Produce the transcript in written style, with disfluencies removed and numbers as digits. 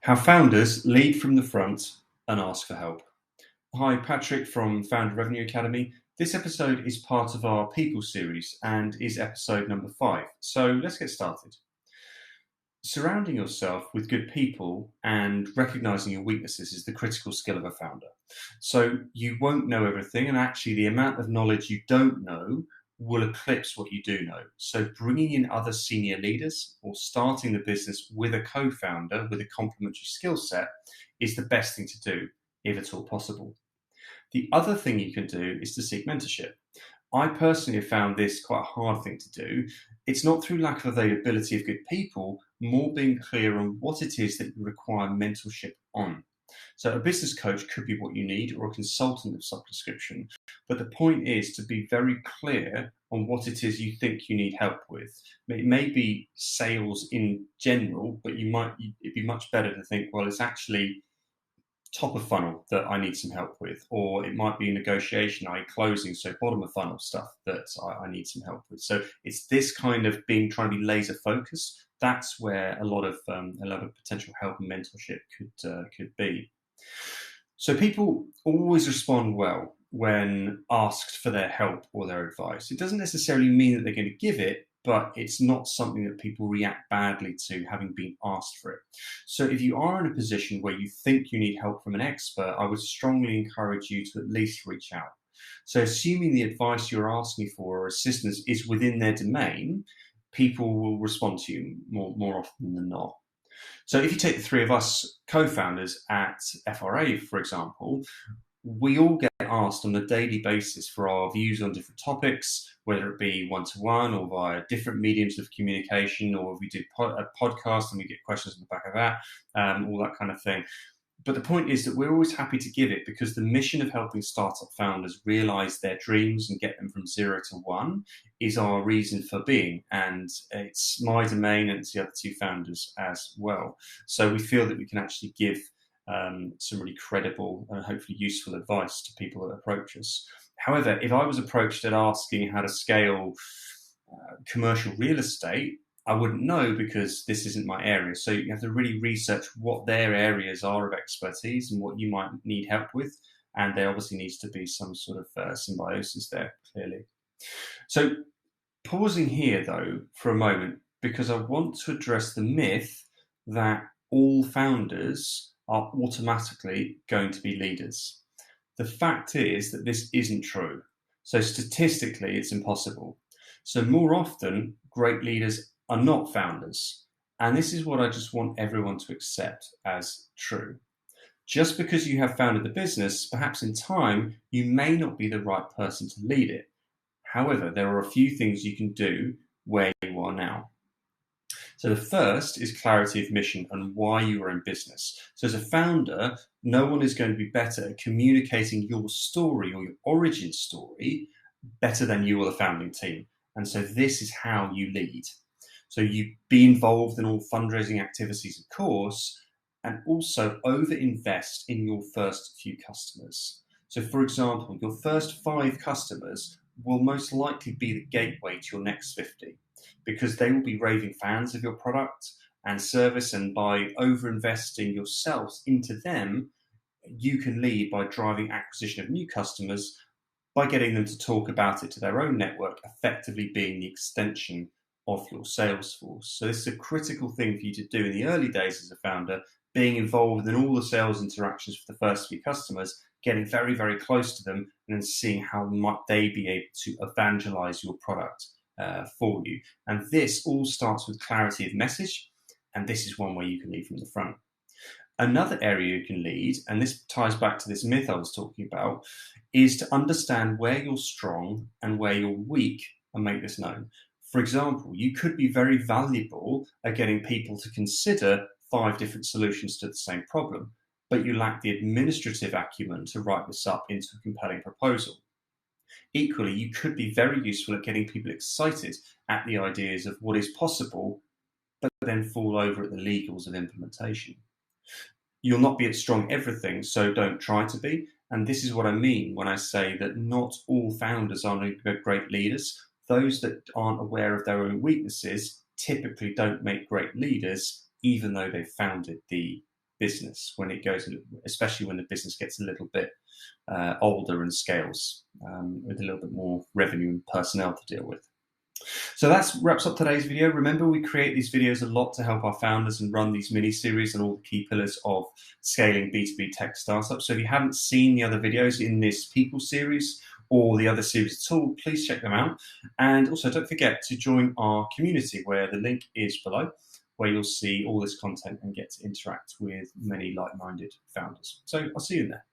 How founders lead from the front and ask for help. Hi, Patrick from Founder Revenue Academy. This episode is part of our People series and is episode number 5. So let's get started. Surrounding yourself with good people and recognizing your weaknesses is the critical skill of a founder. So you won't know everything, and actually, the amount of knowledge you don't know will eclipse what you do know. So bringing in other senior leaders or starting the business with a co-founder with a complementary skill set is the best thing to do, if at all possible. The other thing you can do is to seek mentorship. I personally have found this quite a hard thing to do. It's not through lack of availability of good people, more being clear on what it is that you require mentorship on. So a business coach could be what you need, or a consultant of subscription. But the point is to be very clear on what it is you think you need help with. It may be sales in general, but it'd be much better to think, well, it's actually top of funnel that I need some help with, or it might be negotiation, i.e. closing, so bottom of funnel stuff that I need some help with. So it's this kind of trying to be laser focused. That's where a lot of potential help and mentorship could be. So people always respond well when asked for their help or their advice. It doesn't necessarily mean that they're going to give it, but it's not something that people react badly to having been asked for it. So if you are in a position where you think you need help from an expert, I would strongly encourage you to at least reach out. So assuming the advice you're asking for or assistance is within their domain, people will respond to you more often than not. So if you take the three of us co-founders at FRA, for example, we all get asked on a daily basis for our views on different topics, whether it be one-to-one or via different mediums of communication, or if we do a podcast and we get questions on the back of that, all that kind of thing. But the point is that we're always happy to give it, because the mission of helping startup founders realize their dreams and get them from 0 to 1 is our reason for being. And it's my domain, and it's the other two founders as well. So we feel that we can actually give some really credible and hopefully useful advice to people that approach us. However, if I was approached at asking how to scale commercial real estate, I wouldn't know, because this isn't my area. So you have to really research what their areas are of expertise and what you might need help with. And there obviously needs to be some sort of symbiosis there, clearly. So pausing here, though, for a moment, because I want to address the myth that all founders are automatically going to be leaders. The fact is that this isn't true. So statistically, it's impossible. So more often, great leaders are not founders. And this is what I just want everyone to accept as true. Just because you have founded the business, perhaps in time, you may not be the right person to lead it. However, there are a few things you can do where you are now. So the first is clarity of mission and why you are in business. So as a founder, no one is going to be better at communicating your story or your origin story better than you or the founding team. And so this is how you lead. So you be involved in all fundraising activities, of course, and also over-invest in your first few customers. So for example, your first 5 customers will most likely be the gateway to your next 50, because they will be raving fans of your product and service, and by over-investing yourselves into them, you can lead by driving acquisition of new customers, by getting them to talk about it to their own network, effectively being the extension of your sales force. So this is a critical thing for you to do in the early days as a founder, being involved in all the sales interactions for the first few customers, getting very, very close to them, and then seeing how might they be able to evangelize your product for you. And this all starts with clarity of message, and this is one way you can lead from the front. Another area you can lead, and this ties back to this myth I was talking about, is to understand where you're strong and where you're weak and make this known. For example, you could be very valuable at getting people to consider 5 different solutions to the same problem, but you lack the administrative acumen to write this up into a compelling proposal. Equally, you could be very useful at getting people excited at the ideas of what is possible, but then fall over at the legals of implementation. You'll not be at strong everything, so don't try to be. And this is what I mean when I say that not all founders are great leaders. Those that aren't aware of their own weaknesses typically don't make great leaders, even though they've founded the business when it goes, especially when the business gets a little bit older and scales with a little bit more revenue and personnel to deal with. So that wraps up today's video. Remember, we create these videos a lot to help our founders and run these mini-series and all the key pillars of scaling B2B tech startups. So if you haven't seen the other videos in this people series or the other series at all, please check them out. And also don't forget to join our community where the link is below, where you'll see all this content and get to interact with many like-minded founders. So I'll see you in there.